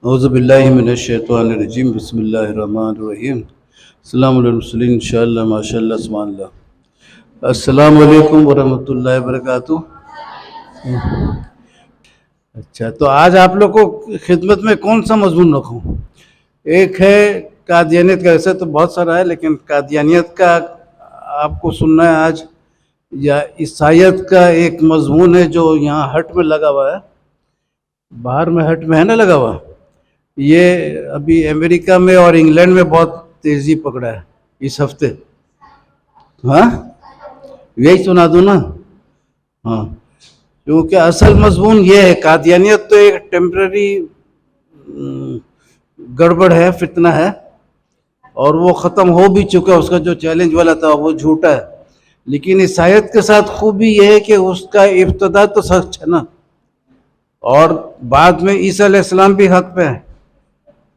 اعوذ باللہ من الشیطان الرجیم بسم اللہ الرحمن الرحیم السلام علیہ وسلم انشاءاللہ ماشاء اللہ سبحان اللہ السلام علیکم ورحمۃ اللہ وبرکاتہ۔ اچھا، تو آج آپ لوگ کو خدمت میں کون سا مضمون رکھوں؟ ایک ہے قادیانیت کا، ایسے تو بہت سارا ہے لیکن قادیانیت کا آپ کو سننا ہے آج، یا عیسائیت کا ایک مضمون ہے جو یہاں ہٹ میں لگا ہوا ہے، باہر میں ہٹ میں ہے نا لگا ہوا، یہ ابھی امریکہ میں اور انگلینڈ میں بہت تیزی پکڑا ہے اس ہفتے۔ ہاں یہی سنا دوں نا؟ ہاں، کیونکہ اصل مضمون یہ ہے، قادیانیت تو ایک ٹیمپرری گڑبڑ ہے، فتنہ ہے، اور وہ ختم ہو بھی چکا، اس کا جو چیلنج والا تھا وہ جھوٹا ہے، لیکن عیسائیت کے ساتھ خوبی یہ ہے کہ اس کا ابتدا تو سچ ہے نا، اور بعد میں عیسیٰ علیہ السلام بھی حق پہ ہے،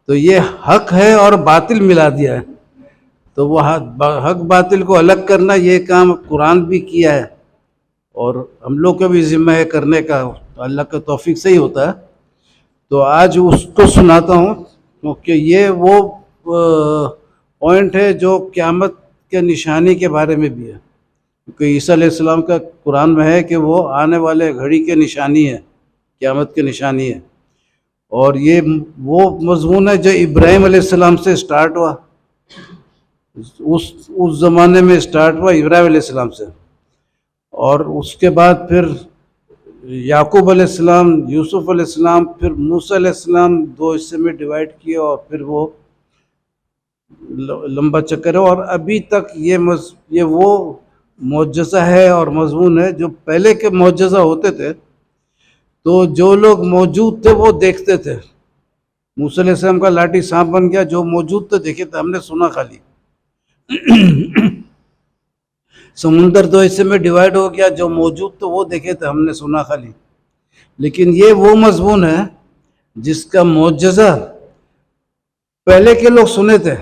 تو یہ حق ہے اور باطل ملا دیا ہے، تو وہ حق باطل کو الگ کرنا یہ کام قرآن بھی کیا ہے، اور ہم لوگ کا بھی ذمہ ہے کرنے کا، اللہ کا توفیق سے ہی ہوتا ہے۔ تو آج اس کو سناتا ہوں کیونکہ یہ وہ پوائنٹ ہے جو قیامت کے نشانی کے بارے میں بھی ہے، کیونکہ عیسیٰ علیہ السلام کا قرآن میں ہے کہ وہ آنے والے گھڑی کے نشانی ہے، قیامت کے نشانی ہے، اور یہ وہ مضمون ہے جو ابراہیم علیہ السلام سے سٹارٹ ہوا، اس زمانے میں سٹارٹ ہوا ابراہیم علیہ السلام سے، اور اس کے بعد پھر یعقوب علیہ السلام، یوسف علیہ السلام، پھر موسیٰ علیہ السلام، دو حصے میں ڈیوائڈ کیے، اور پھر وہ لمبا چکر ہے، اور ابھی تک یہ وہ معجزہ ہے اور مضمون ہے جو پہلے کے معجزہ ہوتے تھے تو جو لوگ موجود تھے وہ دیکھتے تھے۔ موسیٰ علیہ السلام کا لاٹھی سانپ بن گیا، جو موجود تھے دیکھے تھے، ہم نے سنا خالی۔ سمندر دو حصے میں ڈیوائڈ ہو گیا، جو موجود تھے وہ دیکھے تھے، ہم نے سنا خالی۔ لیکن یہ وہ مضمون ہے جس کا معجزہ پہلے کے لوگ سنے تھے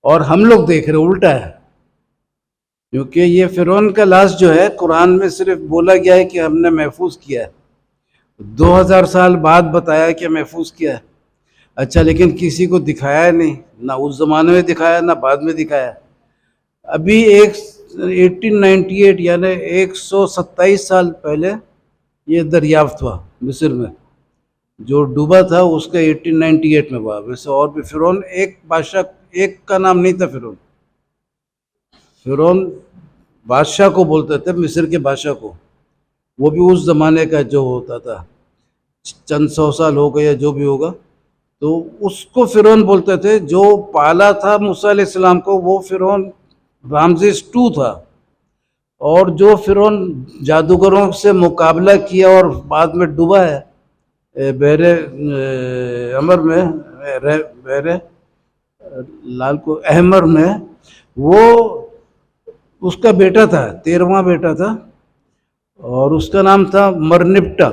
اور ہم لوگ دیکھ رہے، الٹا ہے، کیونکہ یہ فرعون کا لاش جو ہے قرآن میں صرف بولا گیا ہے کہ ہم نے محفوظ کیا ہے، 2000 سال بعد بتایا کہ محفوظ کیا ہے، اچھا، لیکن کسی کو دکھایا نہیں، نہ اس زمانے میں دکھایا نہ بعد میں دکھایا۔ ابھی 1898 یعنی 127 سال پہلے یہ دریافت ہوا مصر میں، جو ڈوبا تھا اس کا 1898 میں ہوا۔ ویسے اور بھی فرعون ایک بادشاہ، ایک کا نام نہیں تھا فرعون، فرعون بادشاہ کو بولتے تھے، مصر کے بادشاہ کو، وہ بھی اس زمانے کا جو ہوتا تھا، چند 100 سال ہو گئے یا جو بھی ہوگا، تو اس کو فرعون بولتے تھے۔ جو پالا تھا موسیٰ علیہ السلام کو وہ فرعون رامزیس II تھا، اور جو فرعون جادوگروں سے مقابلہ کیا اور بعد میں ڈوبا ہے بحر احمر میں، بحر لال کو احمر میں، وہ اس کا بیٹا تھا، 13واں بیٹا تھا، اور اس کا نام تھا مرنپٹا۔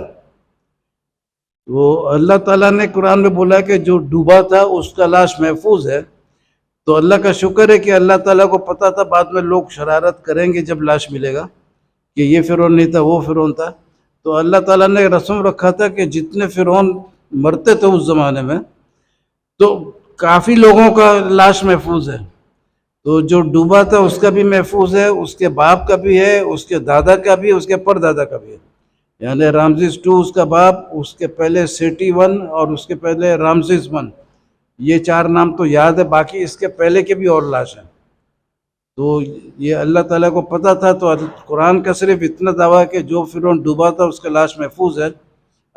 وہ اللہ تعالیٰ نے قرآن میں بولا کہ جو ڈوبا تھا اس کا لاش محفوظ ہے، تو اللہ کا شکر ہے کہ اللہ تعالیٰ کو پتہ تھا بعد میں لوگ شرارت کریں گے جب لاش ملے گا کہ یہ فرعون نہیں تھا وہ فرعون تھا، تو اللہ تعالیٰ نے رسم رکھا تھا کہ جتنے فرعون مرتے تھے اس زمانے میں تو کافی لوگوں کا لاش محفوظ ہے، تو جو ڈوبا تھا اس کا بھی محفوظ ہے، اس کے باپ کا بھی ہے، اس کے دادا کا بھی ہے، اس کے پردادا کا بھی ہے، یعنی رامزیس II اس کا باپ، اس کے پہلے سیٹی I اور اس کے پہلے رامزیس I، یہ 4 نام تو یاد ہے، باقی اس کے پہلے کے بھی اور لاش ہیں۔ تو یہ اللہ تعالیٰ کو پتہ تھا، تو قرآن کا صرف اتنا دعویٰ کہ جو فرعون ڈوبا تھا اس کا لاش محفوظ ہے۔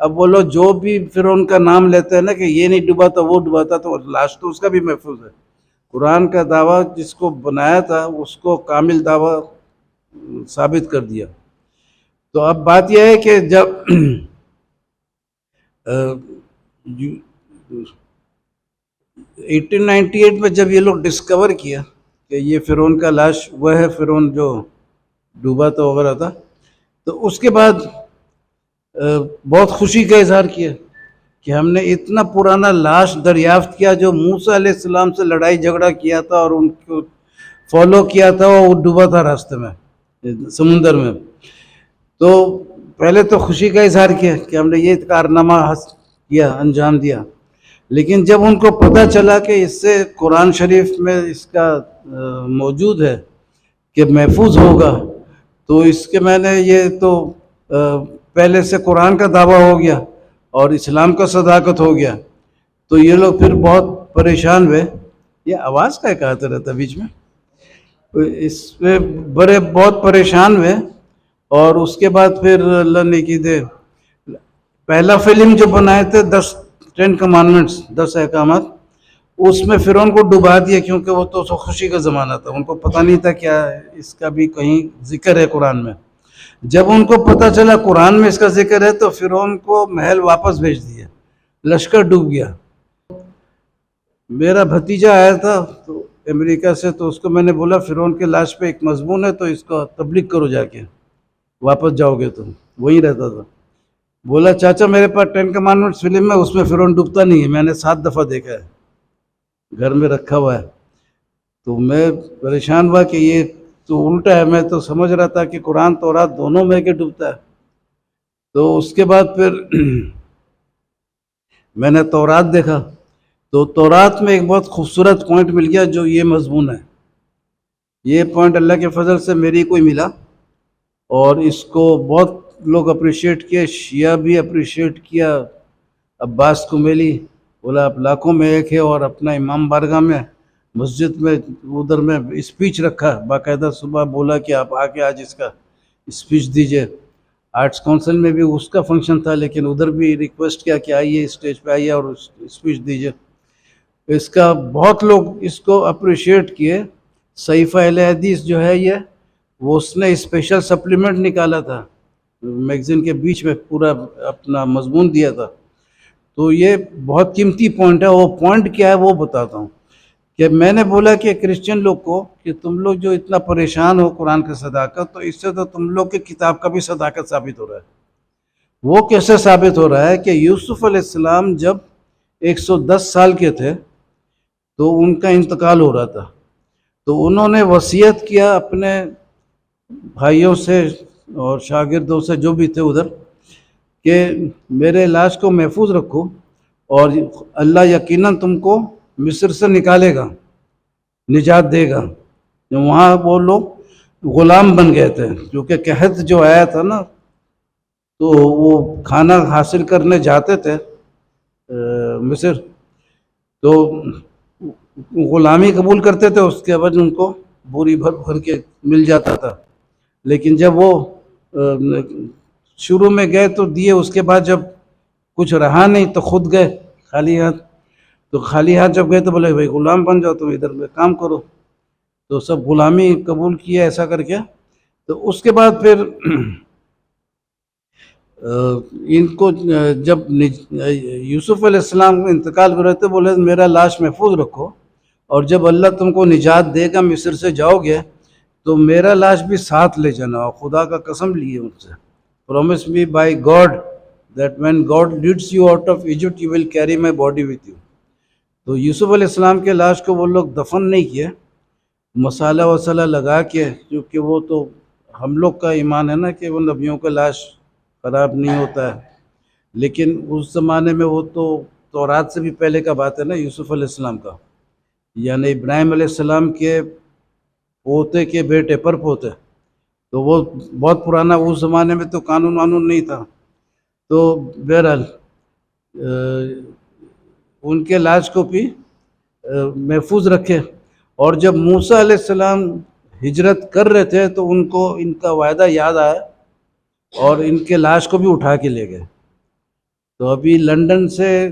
اب بولو جو بھی فرعون کا نام لیتے ہیں نا کہ یہ نہیں ڈوبا تھا وہ ڈوبا تھا، تو لاش تو اس کا بھی محفوظ ہے۔ قرآن کا دعویٰ جس کو بنایا تھا اس کو کامل دعویٰ ثابت کر دیا۔ تو اب بات یہ ہے کہ جب 1898 میں جب یہ لوگ ڈسکور کیا کہ یہ فرعون کا لاش وہ ہے، فرعون جو ڈوبا تھا وغیرہ تھا، تو اس کے بعد بہت خوشی کا اظہار کیا کہ ہم نے اتنا پرانا لاش دریافت کیا جو موسیٰ علیہ السلام سے لڑائی جھگڑا کیا تھا اور ان کو فالو کیا تھا، وہ ڈوبا تھا راستے میں سمندر میں۔ تو پہلے تو خوشی کا اظہار کیا کہ ہم نے یہ کارنامہ کیا، انجام دیا، لیکن جب ان کو پتہ چلا کہ اس سے قرآن شریف میں اس کا موجود ہے کہ محفوظ ہوگا، تو اس کے میں نے یہ تو پہلے سے قرآن کا دعویٰ ہو گیا اور اسلام کا صداقت ہو گیا، تو یہ لوگ پھر بہت پریشان ہوئے. یہ آواز کا ایک آتا رہتا بیچ میں، اس پہ بہت پریشان ہوئے. اور اس کے بعد پھر اللہ نے کی دے، پہلا فلم جو بنائے تھے 10 کمانڈمنٹس 10 احکامات، اس میں فرعون کو ڈبا دیا، کیونکہ وہ تو خوشی کا زمانہ تھا، ان کو پتہ نہیں تھا کیا اس کا بھی کہیں ذکر ہے قرآن میں. جب ان کو پتہ چلا قرآن میں اس کا ذکر ہے تو فرعون کو محل واپس بھیج دیا، لشکر ڈوب گیا. میرا بھتیجا آیا تھا تو امریکہ سے، تو اس کو میں نے بولا فرعون کے لاش پہ ایک مضمون ہے تو اس کو تبلیغ کرو جا کے، واپس جاؤ گے تم. وہیں رہتا تھا. بولا چاچا میرے پاس 10 کمانڈمنٹس فلم ہے، اس میں فرعون ڈوبتا نہیں ہے، میں نے 7 دفعہ دیکھا ہے، گھر میں رکھا ہوا ہے. تو میں پریشان ہوا کہ یہ تو الٹا ہے، میں تو سمجھ رہا تھا کہ قرآن تورات دونوں میں کے ڈوبتا ہے. تو اس کے بعد پھر میں نے تورات دیکھا، تو تورات میں ایک بہت خوبصورت پوائنٹ مل گیا جو یہ مضمون ہے. یہ پوائنٹ اللہ کے فضل سے میری کوئی ملا اور اس کو بہت لوگ اپریشیٹ کیے، شیعہ بھی اپریشیٹ کیا. عباس کمیلی بولا آپ لاکھوں میں ایک ہے، اور اپنا امام بارگاہ میں مسجد میں ادھر میں اسپیچ رکھا باقاعدہ، صبح بولا کہ آپ آ کے آج اس کا اسپیچ دیجئے. آرٹس کونسل میں بھی اس کا فنکشن تھا، لیکن ادھر بھی ریکویسٹ کیا کہ آئیے اسٹیج پہ آئیے اور اسپیچ دیجئے. اس کا بہت لوگ اس کو اپریشیٹ کیے. صحیفہ اہل حدیث جو ہے یہ، وہ اس نے اسپیشل سپلیمنٹ نکالا تھا، میگزین کے بیچ میں پورا اپنا مضمون دیا تھا. تو یہ بہت قیمتی پوائنٹ ہے. وہ پوائنٹ کیا ہے وہ بتاتا ہوں. کہ میں نے بولا کہ کرسچن لوگ کو کہ تم لوگ جو اتنا پریشان ہو قرآن کی صداقت، تو اس سے تو تم لوگ کی کتاب کا بھی صداقت ثابت ہو رہا ہے. وہ کیسے ثابت ہو رہا ہے کہ یوسف علیہ السلام جب 110 سال کے تھے تو ان کا انتقال ہو رہا تھا، تو انہوں نے وصیت کیا اپنے بھائیوں سے اور شاگردوں سے جو بھی تھے ادھر کہ میرے لاش کو محفوظ رکھو، اور اللہ یقیناً تم کو مصر سے نکالے گا، نجات دے گا. وہاں وہ لوگ غلام بن گئے تھے، کیونکہ قحط جو آیا تھا نا، تو وہ کھانا حاصل کرنے جاتے تھے مصر، تو غلامی قبول کرتے تھے، اس کے عوض ان کو بوری بھر بھر کے مل جاتا تھا. لیکن جب وہ شروع میں گئے تو دیے، اس کے بعد جب کچھ رہا نہیں تو خود گئے خالی ہاتھ. تو خالی ہاتھ جب گئے تو بولے بھائی غلام بن جاؤ، تم ادھر میں کام کرو. تو سب غلامی قبول کیا ایسا کر کے. تو اس کے بعد پھر ان کو جب یوسف علیہ السلام کو انتقال کر رہے تھے، بولے میرا لاش محفوظ رکھو، اور جب اللہ تم کو نجات دے گا مصر سے جاؤ گے تو میرا لاش بھی ساتھ لے جانا. اور خدا کا قسم لیے ان سے، promise me by God that when God leads you out of Egypt you will carry my body with you. تو یوسف علیہ السلام کے لاش کو وہ لوگ دفن نہیں کیے، مسالہ وسالہ لگا کے، کیونکہ وہ تو ہم لوگ کا ایمان ہے نا کہ وہ نبیوں کا لاش خراب نہیں ہوتا ہے. لیکن اس زمانے میں وہ تو تورات سے بھی پہلے کا بات ہے نا، یوسف علیہ السلام کا، یعنی ابراہیم علیہ السلام کے پوتے کے بیٹے پر پوتے، تو وہ بہت پرانا، اس زمانے میں تو قانون وانون نہیں تھا. تو بہرحال ان کے لاش کو بھی محفوظ رکھے. اور جب موسیٰ علیہ السلام ہجرت کر رہے تھے تو ان کو ان کا وعدہ یاد آیا اور ان کے لاش کو بھی اٹھا کے لے گئے. تو ابھی لنڈن سے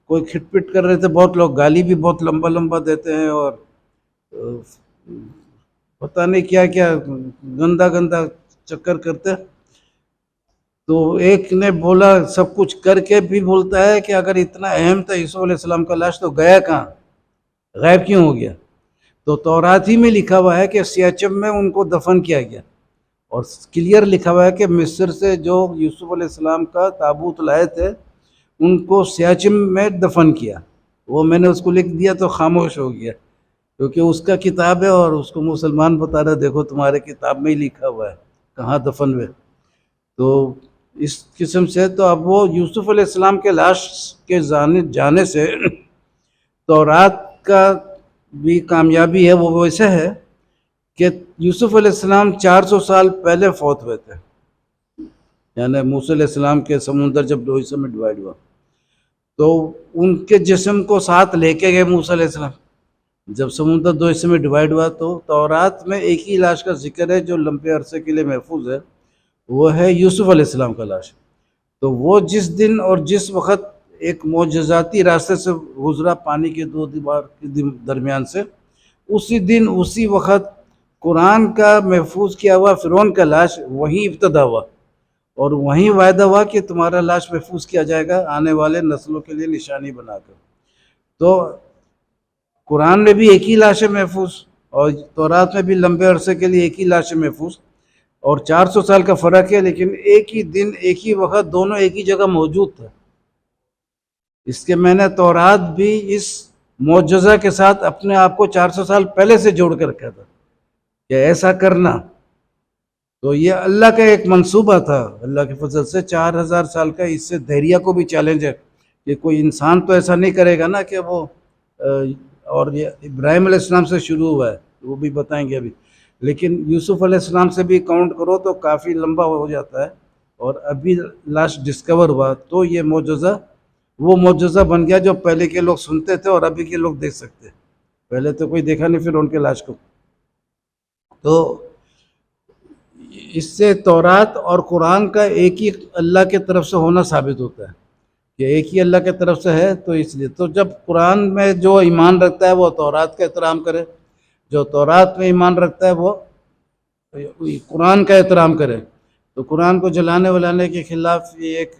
کوئی کھٹ پٹ کر رہے تھے، بہت لوگ گالی بھی بہت لمبا لمبا دیتے ہیں اور پتہ نہیں کیا کیا گندا گندا چکر کرتے. تو ایک نے بولا سب کچھ کر کے بھی بولتا ہے کہ اگر اتنا اہم تھا یوسف علیہ السلام کا لاش تو گیا کہاں، غائب کیوں ہو گیا؟ تو تورات ہی میں لکھا ہوا ہے کہ سیاچم میں ان کو دفن کیا گیا، اور کلیئر لکھا ہوا ہے کہ مصر سے جو یوسف علیہ السلام کا تابوت لائے تھے ان کو سیاچم میں دفن کیا. وہ میں نے اس کو لکھ دیا تو خاموش ہو گیا، کیونکہ اس کا کتاب ہے اور اس کو مسلمان بتا رہا دیکھو تمہارے کتاب میں ہی لکھا ہوا ہے کہاں دفن ہوئے. تو اس قسم سے تو اب وہ یوسف علیہ السلام کے لاش کے جانے سے تورات کا بھی کامیابی ہے، وہ ویسے ہے کہ یوسف علیہ السلام 400 سال پہلے فوت ہوئے تھے، یعنی موسیٰ علیہ السلام کے سمندر جب دو حصوں میں ڈیوائیڈ ہوا تو ان کے جسم کو ساتھ لے کے گئے موسیٰ علیہ السلام۔ جب سمندر دو حصے میں ڈیوائیڈ ہوا تو تورات میں ایک ہی لاش کا ذکر ہے جو لمبے عرصے کے لیے محفوظ ہے، وہ ہے یوسف علیہ السلام کا لاش۔ تو وہ جس دن اور جس وقت ایک معجزاتی راستے سے گزرا پانی کے دو دیوار کے درمیان سے، اسی دن اسی وقت قرآن کا محفوظ کیا ہوا فرعون کا لاش وہیں ابتدا ہوا، اور وہیں وعدہ ہوا کہ تمہارا لاش محفوظ کیا جائے گا آنے والے نسلوں کے لیے نشانی بنا کر۔ تو قرآن میں بھی ایک ہی لاش ہے محفوظ، اور تورات میں بھی لمبے عرصے کے لیے ایک ہی لاش ہے محفوظ، اور 400 سال کا فرق ہے، لیکن ایک ہی دن ایک ہی وقت دونوں ایک ہی جگہ موجود تھا۔ اس کے میں نے تورات بھی اس معجزہ کے ساتھ اپنے آپ کو 400 سال پہلے سے جوڑ کر رکھا تھا کہ ایسا کرنا۔ تو یہ اللہ کا ایک منصوبہ تھا، اللہ کے فضل سے 4000 سال کا۔ اس سے دہریہ کو بھی چیلنج ہے کہ کوئی انسان تو ایسا نہیں کرے گا نا کہ وہ اور یہ ابراہیم علیہ السلام سے شروع ہوا ہے، وہ بھی بتائیں گے ابھی، لیکن یوسف علیہ السلام سے بھی کاؤنٹ کرو تو کافی لمبا ہو جاتا ہے، اور ابھی لاش ڈسکور ہوا تو یہ معجزہ وہ معجزہ بن گیا جو پہلے کے لوگ سنتے تھے اور ابھی کے لوگ دیکھ سکتے۔ پہلے تو کوئی دیکھا نہیں پھر ان کے لاش کو۔ تو اس سے تورات اور قرآن کا ایک ہی اللہ کے طرف سے ہونا ثابت ہوتا ہے کہ ایک ہی اللہ کے طرف سے ہے۔ تو اس لیے تو جب قرآن میں جو ایمان رکھتا ہے وہ تورات کا احترام کرے، جو تورات میں ایمان رکھتا ہے وہ قرآن کا احترام کرے۔ تو قرآن کو جلانے ولانے کے خلاف یہ ایک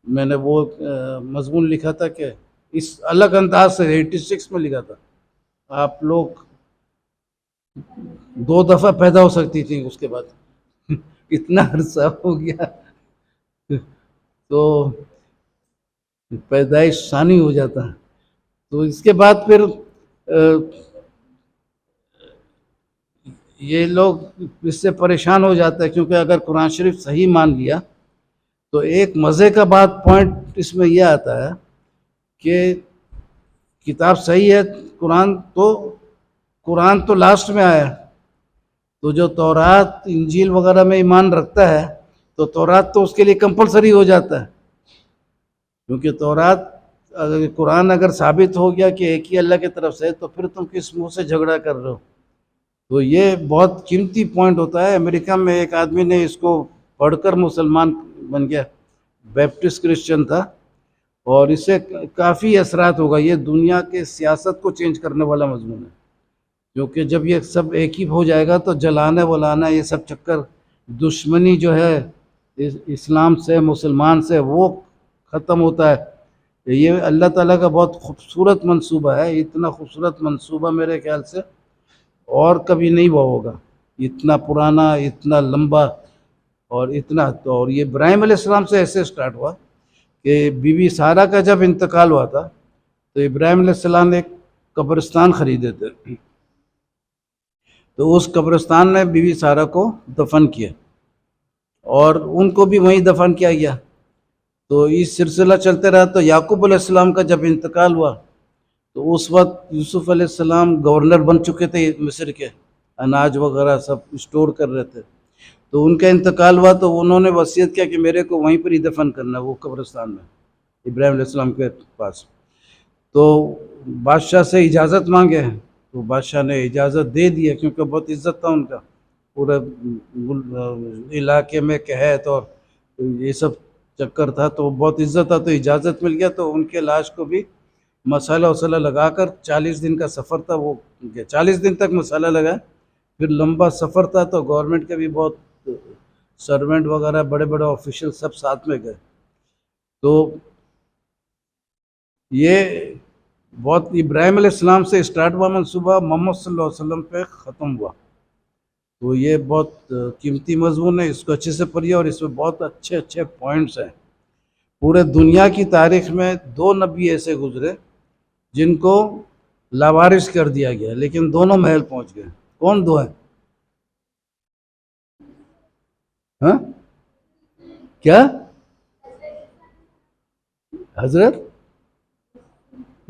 میں نے وہ مضمون لکھا تھا کہ اس الگ انداز سے 86 میں لکھا تھا، آپ لوگ 2 دفعہ پیدا ہو سکتی تھی اس کے بعد، اتنا عرصہ ہو گیا تو پیدائش ثانی ہو جاتا ہے۔ تو اس کے بعد پھر یہ لوگ اس سے پریشان ہو جاتے ہیں، کیونکہ اگر قرآن شریف صحیح مان لیا تو ایک مزے کا بات پوائنٹ اس میں یہ آتا ہے کہ کتاب صحیح ہے قرآن تو لاسٹ میں آیا، تو جو تورات انجیل وغیرہ میں ایمان رکھتا ہے تو تورات تو اس کے لیے کمپلسری ہو جاتا ہے، کیونکہ تورات قرآن اگر ثابت ہو گیا کہ ایک ہی اللہ کی طرف سے تو پھر تم کس منہ سے جھگڑا کر رہے ہو۔ تو یہ بہت قیمتی پوائنٹ ہوتا ہے۔ امریکہ میں ایک آدمی نے اس کو پڑھ کر مسلمان بن گیا، بیپٹسٹ کرسچن تھا، اور اس سے کافی اثرات ہوگا۔ یہ دنیا کے سیاست کو چینج کرنے والا مضمون ہے، کیونکہ جب یہ سب ایک ہی ہو جائے گا تو جلانا ولانا یہ سب چکر، دشمنی جو ہے اسلام سے مسلمان سے وہ ختم ہوتا ہے۔ یہ اللہ تعالیٰ کا بہت خوبصورت منصوبہ ہے، اتنا خوبصورت منصوبہ میرے خیال سے اور کبھی نہیں ہوا ہوگا، اتنا پرانا، اتنا لمبا، اور اتنا تو۔ اور یہ ابراہیم علیہ السلام سے ایسے سٹارٹ ہوا کہ بی بی سارہ کا جب انتقال ہوا تھا تو ابراہیم علیہ السلام نے ایک قبرستان خریدے تھے، تو اس قبرستان میں بی بی سارہ کو دفن کیا، اور ان کو بھی وہیں دفن کیا گیا۔ تو اس سلسلہ چلتے رہا، تو یعقوب علیہ السلام کا جب انتقال ہوا تو اس وقت یوسف علیہ السلام گورنر بن چکے تھے مصر کے، اناج وغیرہ سب اسٹور کر رہے تھے۔ تو ان کا انتقال ہوا تو انہوں نے وصیت کیا کہ میرے کو وہیں پر ہی دفن کرنا ہے، وہ قبرستان میں ابراہیم علیہ السلام کے پاس۔ تو بادشاہ سے اجازت مانگے تو بادشاہ نے اجازت دے دیا، کیونکہ بہت عزت تھا ان کا پورے علاقے میں، قحط اور یہ سب چکر تھا تو بہت عزت تھا، تو اجازت مل گیا۔ تو ان کے لاش کو بھی مسالہ وسالہ لگا کر 40 دن کا سفر تھا، وہ 40 دن تک مسالہ لگا، پھر لمبا سفر تھا تو گورنمنٹ کے بھی بہت سرونٹ وغیرہ بڑے بڑے آفیشل سب ساتھ میں گئے۔ تو یہ بہت ابراہیم علیہ السلام سے اسٹارٹ ہوا منصوبہ، محمد صلی اللہ علیہ وسلم پہ ختم ہوا۔ تو یہ بہت قیمتی مضمون ہے، اس کو اچھے سے پڑھیے، اور اس میں بہت اچھے اچھے پوائنٹس ہیں۔ پورے دنیا کی تاریخ میں 2 نبی ایسے گزرے جن کو لاوارث کر دیا گیا، لیکن دونوں محل پہنچ گئے۔ کون 2 ہیں؟ ہاں کیا حضرت؟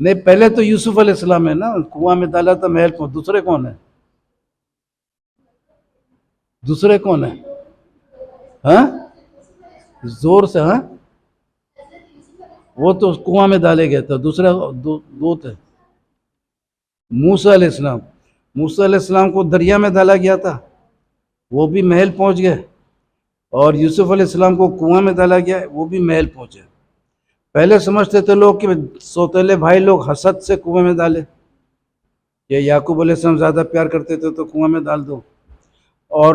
نہیں، پہلے تو یوسف علیہ السلام ہے نا، کنواں میں ڈالا تھا محل کو. دوسرے کون ہے؟ دوسرے کون ہے؟ ہاں زور سے. ہاں وہ تو کنواں میں ڈالے گئے تھے. دوسرا دو تھے. موسیٰ علیہ السلام. موسیٰ علیہ السلام کو دریا میں ڈالا گیا تھا، وہ بھی محل پہنچ گئے. اور یوسف علیہ السلام کو کنواں میں ڈالا گیا، وہ بھی محل پہنچے. پہلے سمجھتے تھے لوگ کہ سوتیلے بھائی لوگ حسد سے کنویں میں ڈالے، یا یعقوب علیہ السلام زیادہ پیار کرتے تھے تو کنواں میں ڈال دو. اور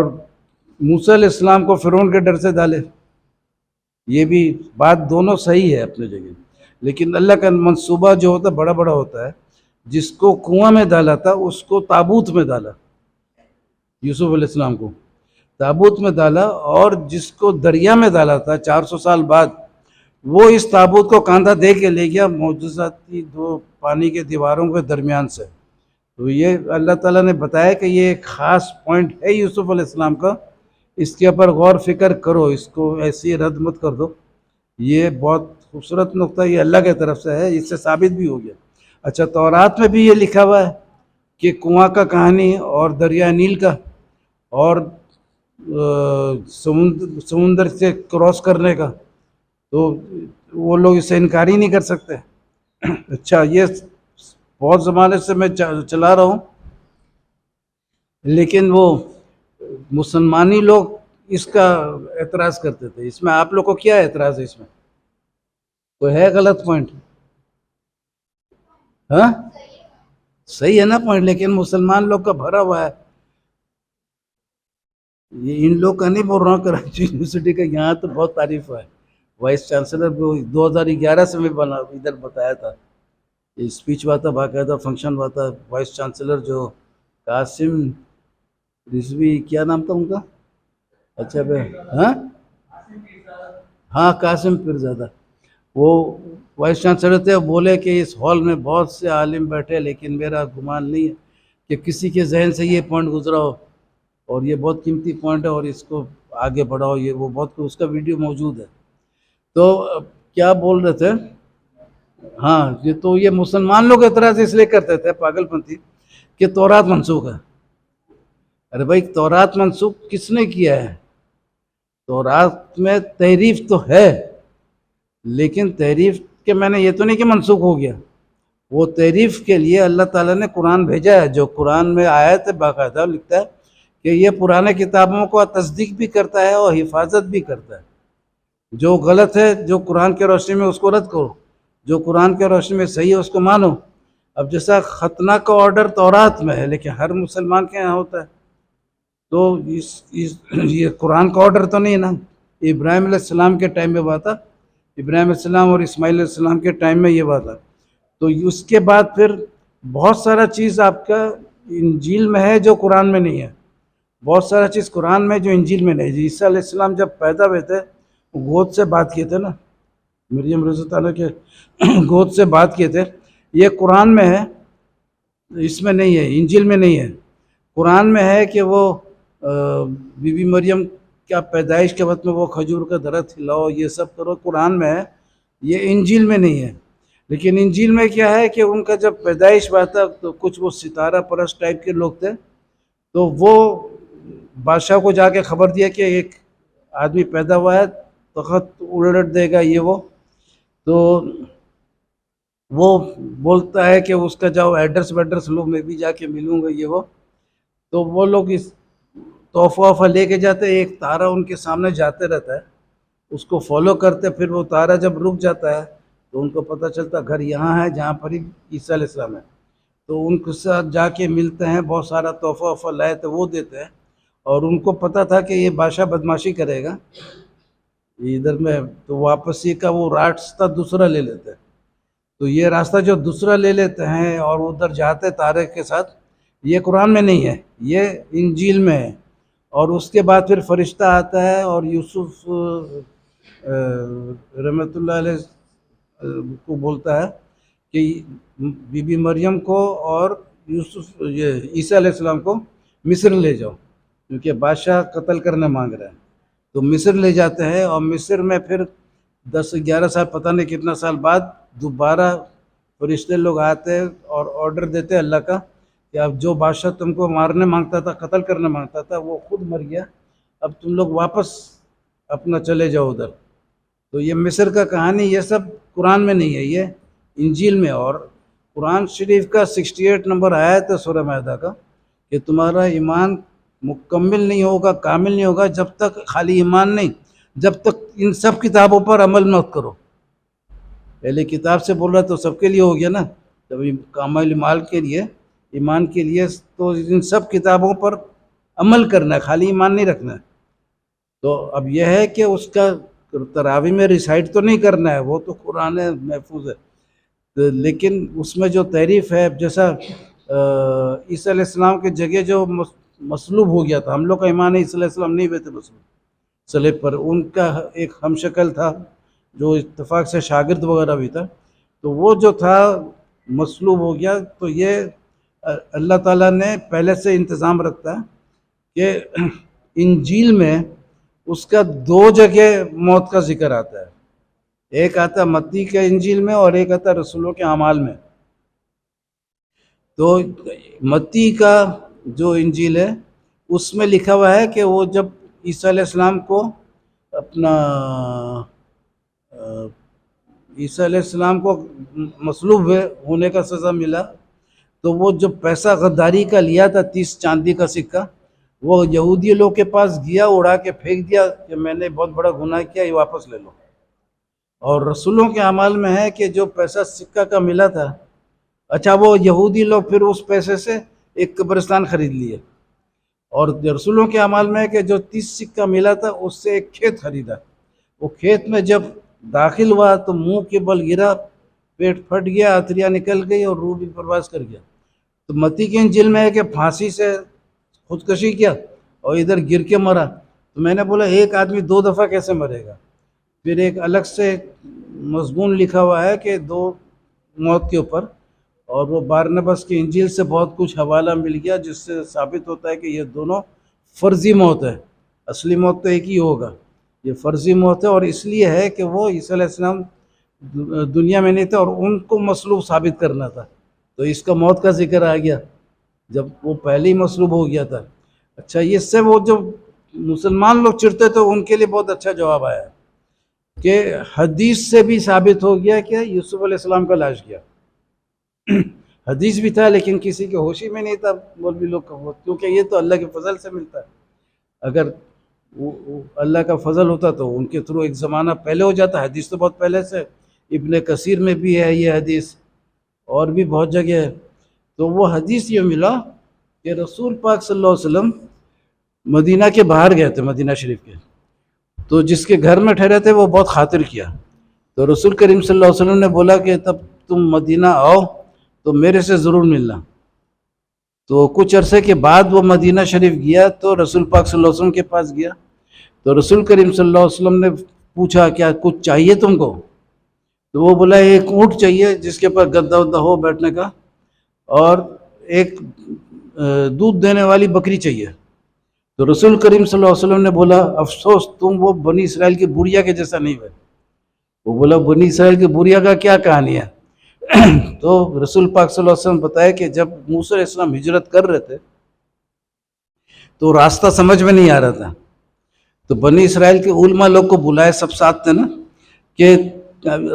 موسیٰ علیہ السلام کو فرعون کے ڈر سے ڈالے. یہ بھی بات دونوں صحیح ہے اپنے جگہ، لیکن اللہ کا منصوبہ جو ہوتا ہے بڑا بڑا ہوتا ہے. جس کو کنواں میں ڈالا تھا اس کو تابوت میں ڈالا، یوسف علیہ السلام کو تابوت میں ڈالا. اور جس کو دریا میں ڈالا تھا 400 سال بعد، وہ اس تابوت کو کاندھا دے کے لے گیا معجزاتی دو پانی کے دیواروں کے درمیان سے. تو یہ اللہ تعالیٰ نے بتایا کہ یہ ایک خاص پوائنٹ ہے یوسف علیہ السلام کا، اس کے اوپر غور فکر کرو، اس کو ایسی رد مت کر دو. یہ بہت خوبصورت نقطہ یہ اللہ کی طرف سے ہے، اس سے ثابت بھی ہو گیا. اچھا، تورات میں بھی یہ لکھا ہوا ہے کہ کنواں کا کہانی اور دریا نیل کا اور سمندر سے کراس کرنے کا، تو وہ لوگ اسے انکار ہی نہیں کر سکتے. اچھا، یہ بہت زمانے سے میں چلا رہا ہوں، لیکن وہ مسلمانی لوگ اس کا اعتراض کرتے تھے. اس میں آپ لوگ کو کیا اعتراض ہے؟ اس میں کوئی ہے غلط پوائنٹ؟ ہاں صحیح ہے نا پوائنٹ، لیکن مسلمان لوگ کا بھرا ہوا ہے. یہ ان لوگ کا نہیں بول رہا ہوں، کراچی یونیورسٹی کا یہاں تو بہت تعریف ہے. وائس چانسلر بھی 2011 سے میں ادھر بتایا تھا، اسپیچ ہوا تھا، باقاعدہ فنکشن ہوا تھا. وائس چانسلر جو قاسم رضوی، کیا نام تھا ان کا؟ اچھا بھائی، ہاں قاسم پیرزادہ، وہ وائس چانسلر تھے. بولے کہ اس ہال میں بہت سے عالم بیٹھے، لیکن میرا گمان نہیں ہے کہ کسی کے ذہن سے یہ پوائنٹ گزرا ہو، اور یہ بہت قیمتی پوائنٹ ہے اور اس کو آگے بڑھاؤ. یہ وہ بہت، اس کا ویڈیو موجود ہے. تو کیا بول رہے تھے؟ ہاں یہ تو یہ مسلمان لوگ اعتراض اس لیے کرتے تھے، پاگل پنتی، کہ تورات منسوخ ہے. ارے بھائی، تورات منسوخ کس نے کیا ہے؟ تورات میں تحریف تو ہے، لیکن تحریف کے میں نے یہ تو نہیں کہ منسوخ ہو گیا. وہ تحریف کے لیے اللہ تعالیٰ نے قرآن بھیجا ہے، جو قرآن میں آیت ہے، باقاعدہ لکھتا ہے کہ یہ پرانے کتابوں کو تصدیق بھی کرتا ہے اور حفاظت بھی کرتا ہے. جو غلط ہے، جو قرآن کے روشنی میں، اس کو رد کرو، جو قرآن کے روشنی میں صحیح ہے اس کو مانو. اب جیسا ختنہ کا آرڈر تورات میں ہے، لیکن ہر مسلمان کے یہاں ہوتا ہے، تو یہ قرآن کا آرڈر تو نہیں ہے نا. ابراہیم علیہ السلام کے ٹائم میں ہوا تھا، ابراہیم علیہ السلام اور اسماعیل علیہ السلام کے ٹائم میں یہ ہوا تھا. تو اس کے بعد پھر بہت سارا چیز آپ کا انجیل میں ہے جو قرآن میں نہیں ہے، بہت سارا چیز قرآن میں جو انجیل میں نہیں ہے. عیسیٰ علیہ السلام جب پیدا ہوئے تھے، گود سے بات کیے تھے نا، مریم رضی اللہ عنہ کے گود سے بات کیے تھے. یہ قرآن میں ہے، اس میں نہیں ہے، انجیل میں نہیں ہے. قرآن میں ہے کہ وہ بی بی مریم کیا پیدائش کے وقت میں وہ کھجور کا درخت ہلاؤ، یہ سب کرو، قرآن میں ہے، یہ انجیل میں نہیں ہے. لیکن انجیل میں کیا ہے کہ ان کا جب پیدائش ہوا تھا تو کچھ وہ ستارہ پرست ٹائپ کے لوگ تھے، تو وہ بادشاہ کو جا کے خبر دیا کہ ایک آدمی پیدا ہوا ہے، تخت الٹ دے گا یہ وہ. تو وہ بولتا ہے کہ اس کا جاؤ ایڈریس لوگ، میں بھی جا کے ملوں گا یہ وہ. تو وہ لوگ اس تحفہ وحفہ لے کے جاتے، ایک تارا ان کے سامنے جاتے رہتا ہے، اس کو فالو کرتے. پھر وہ تارا جب رک جاتا ہے تو ان کو پتہ چلتا گھر یہاں ہے جہاں پر عیسیٰ علیہ السلام ہے. تو ان کے ساتھ جا کے ملتے ہیں، بہت سارا تحفہ وحفہ لائے تھے وہ دیتے ہیں. اور ان کو پتہ تھا کہ یہ بادشاہ بدماشی کرے گا ادھر میں، تو واپسی کا وہ راستہ دوسرا لے لیتے ہیں. تو یہ راستہ جو دوسرا لے لیتے ہیں اور ادھر جاتے تارے کے ساتھ، یہ قرآن میں نہیں ہے، یہ انجیل میں ہے. اور اس کے بعد پھر فرشتہ آتا ہے اور یوسف رحمۃ اللہ علیہ کو بولتا ہے کہ بی بی مریم کو اور یوسف یہ عیسیٰ علیہ السلام کو مصر لے جاؤ، کیونکہ بادشاہ قتل کرنے مانگ رہے ہیں. تو مصر لے جاتے ہیں، اور مصر میں پھر 10-11 سال پتہ نہیں کتنا سال بعد دوبارہ فرشتے لوگ آتے ہیں اور آرڈر دیتے ہیں اللہ کا کہ اب جو بادشاہ تم کو مارنے مانگتا تھا، قتل کرنے مانگتا تھا، وہ خود مر گیا، اب تم لوگ واپس اپنا چلے جاؤ ادھر۔ تو یہ مصر کا کہانی یہ سب قرآن میں نہیں ہے، یہ انجیل میں۔ اور قرآن شریف کا 68 نمبر آیت ہے سورہ مائدہ کا کہ تمہارا ایمان مکمل نہیں ہوگا، کامل نہیں ہوگا جب تک، خالی ایمان نہیں، جب تک ان سب کتابوں پر عمل مت کرو۔ پہلے کتاب سے بول رہا تو سب کے لیے ہو گیا نا، جب کامل ایمان کے لیے، ایمان کے لیے تو ان سب کتابوں پر عمل کرنا ہے، خالی ایمان نہیں رکھنا ہے۔ تو اب یہ ہے کہ اس کا تراوی میں ریسائٹ تو نہیں کرنا ہے، وہ تو قرآن محفوظ ہے، لیکن اس میں جو تعریف ہے، جیسا عیسیٰ علیہ السلام کے جگہ جو مصلوب ہو گیا تھا، ہم لوگ کا ایمان ہے عیسیٰ علیہ السلام نہیں ہوئے تھے مصلوب صلیب پر، ان کا ایک ہم شکل تھا جو اتفاق سے شاگرد وغیرہ بھی تھا، تو وہ جو تھا مصلوب ہو گیا۔ تو یہ اللہ تعالیٰ نے پہلے سے انتظام رکھتا ہے کہ انجیل میں اس کا 2 جگہ موت کا ذکر آتا ہے، ایک آتا ہے متی کے انجیل میں اور ایک آتا ہے رسولوں کے اعمال میں۔ تو متی کا جو انجیل ہے اس میں لکھا ہوا ہے کہ وہ جب عیسیٰ علیہ السلام کو اپنا عیسیٰ علیہ السلام کو مصلوب ہونے کا سزا ملا، تو وہ جو پیسہ غداری کا لیا تھا 30 چاندی کا سکہ، وہ یہودی لوگ کے پاس گیا، اڑا کے پھینک دیا کہ میں نے بہت بڑا گناہ کیا، یہ واپس لے لو۔ اور رسولوں کے اعمال میں ہے کہ جو پیسہ سکہ کا ملا تھا، اچھا وہ یہودی لوگ پھر اس پیسے سے ایک قبرستان خرید لیے، اور رسولوں کے اعمال میں ہے کہ جو 30 سکہ ملا تھا اس سے ایک کھیت خریدا، وہ کھیت میں جب داخل ہوا تو منہ کے بل گرا، پیٹ پھٹ گیا، آتریاں نکل گئی اور روح بھی پرواز کر گیا۔ تو متی کے انجیل میں ہے کہ پھانسی سے خودکشی کیا اور ادھر گر کے مرا۔ تو میں نے بولا ایک آدمی 2 دفعہ کیسے مرے گا؟ پھر ایک الگ سے مضمون لکھا ہوا ہے کہ 2 موت کے اوپر، اور وہ بارنبس کی انجیل سے بہت کچھ حوالہ مل گیا جس سے ثابت ہوتا ہے کہ یہ دونوں فرضی موت ہے، اصلی موت تو ایک ہی ہوگا، یہ فرضی موت ہے۔ اور اس لیے ہے کہ وہ عیسیٰ علیہ السلام دنیا میں نہیں تھے اور ان کو مصلوب ثابت کرنا تھا، تو اس کا موت کا ذکر آ گیا جب وہ پہلے ہی مصلوب ہو گیا تھا۔ اچھا، یہ سے وہ جو مسلمان لوگ چڑھتے تھے ان کے لیے بہت اچھا جواب آیا کہ حدیث سے بھی ثابت ہو گیا کہ یوسف علیہ السلام کا لاش گیا۔ حدیث بھی تھا لیکن کسی کے ہوشی میں نہیں تھا مولوی لوگ کا، کیونکہ یہ تو اللہ کے فضل سے ملتا ہے۔ اگر اللہ کا فضل ہوتا تو ان کے تھرو ایک زمانہ پہلے ہو جاتا، حدیث تو بہت پہلے سے، ابن کثیر میں بھی ہے یہ حدیث، اور بھی بہت جگہ ہے۔ تو وہ حدیث یہ ملا کہ رسول پاک صلی اللہ علیہ وسلم مدینہ کے باہر گئے تھے، مدینہ شریف کے، تو جس کے گھر میں ٹھہرے تھے وہ بہت خاطر کیا، تو رسول کریم صلی اللہ علیہ وسلم نے بولا کہ تب تم مدینہ آؤ تو میرے سے ضرور ملنا۔ تو کچھ عرصے کے بعد وہ مدینہ شریف گیا تو رسول پاک صلی اللہ علیہ وسلم کے پاس گیا، تو رسول کریم صلی اللہ علیہ وسلم نے پوچھا کیا کچھ چاہیے تم کو؟ تو وہ بولا ایک اونٹ چاہیے جس کے پر گدا ودا ہو بیٹھنے کا، اور ایک دودھ دینے والی بکری چاہیے۔ تو رسول کریم صلی اللہ علیہ وسلم نے بولا افسوس تم وہ بنی اسرائیل کی بڑھیا کے جیسا نہیں ہوئے۔ وہ بولا بنی اسرائیل کی بڑھیا کا کیا کہانی ہے؟ تو رسول پاک صلی اللہ علیہ وسلم بتایا کہ جب موسیٰ علیہ السلام ہجرت کر رہے تھے تو راستہ سمجھ میں نہیں آ رہا تھا، تو بنی اسرائیل کے علماء لوگ کو بلائے، سب ساتھ تھے نا، کہ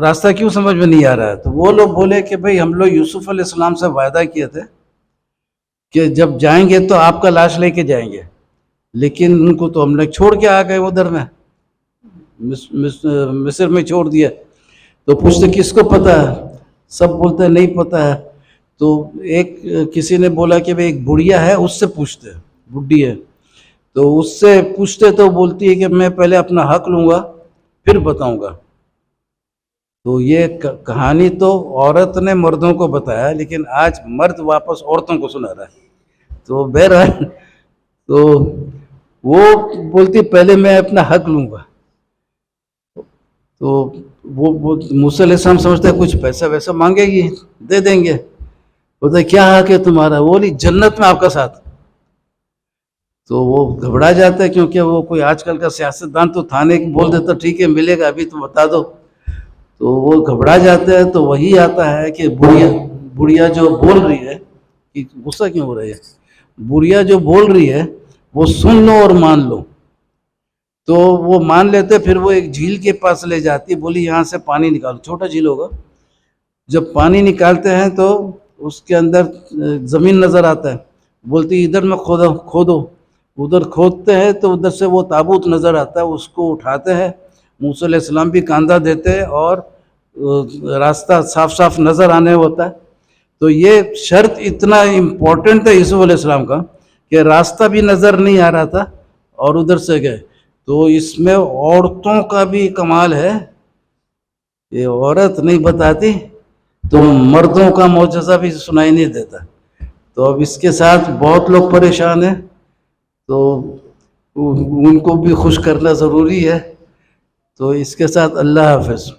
راستہ کیوں سمجھ میں نہیں آ رہا ہے؟ تو وہ لوگ بولے کہ بھئی ہم لوگ یوسف علیہ السلام سے وعدہ کیے تھے کہ جب جائیں گے تو آپ کا لاش لے کے جائیں گے، لیکن ان کو تو ہم نے چھوڑ کے آ گئے ادھر میں، مصر میں چھوڑ دیا۔ تو پوچھتے کس کو پتہ ہے؟ سب بولتے ہیں نہیں پتہ ہے۔ تو ایک کسی نے بولا کہ ایک بڑھیا ہے اس سے پوچھتے، بڈھی ہے، تو اس سے پوچھتے تو بولتی ہے کہ میں پہلے اپنا حق لوں گا پھر بتاؤں گا۔ تو یہ کہانی تو عورت نے مردوں کو بتایا، لیکن آج مرد واپس عورتوں کو سنا رہا ہے۔ تو بہرحال تو وہ بولتی پہلے میں اپنا حق لوں گا، تو وہ موسیٰ علیہ السلام سمجھتا ہے کچھ پیسہ ویسا مانگے گی دے دیں گے، بولتا ہے کیا حق ہے تمہارا؟ وہ نہیں، جنت میں آپ کا ساتھ۔ تو وہ گھبرا جاتا ہے، کیونکہ وہ کوئی آج کل کا سیاستدان تو تھانے کی بول دیتا ٹھیک ہے ملے گا ابھی تو بتا دو، تو وہ گھبرا جاتا ہے. تو وہی آتا ہے کہ بڑھیا جو بول رہی ہے، کہ غصہ کیوں ہو رہا ہے، بڑھیا جو بول رہی ہے وہ سن لو اور مان لو. تو وہ مان لیتے، پھر وہ ایک جھیل کے پاس لے جاتی، بولی یہاں سے پانی نکالو، چھوٹا جھیل ہوگا. جب پانی نکالتے ہیں تو اس کے اندر زمین نظر آتا ہے، بولتی ادھر میں کھودو. ادھر کھودتے ہیں تو ادھر سے وہ تابوت نظر آتا ہے، اس کو اٹھاتے ہیں، موسیٰ علیہ السلام بھی کاندھا دیتے ہیں اور راستہ صاف صاف نظر آنے ہوتا ہے. تو یہ شرط اتنا امپورٹنٹ ہے یوسف علیہ السلام کا کہ راستہ بھی نظر نہیں آ رہا تھا اور ادھر سے گئے. تو اس میں عورتوں کا بھی کمال ہے، یہ عورت نہیں بتاتی تو مردوں کا معجزہ بھی سنائی نہیں دیتا. تو اب اس کے ساتھ بہت لوگ پریشان ہیں، تو ان کو بھی خوش کرنا ضروری ہے. تو اس کے ساتھ اللہ حافظ.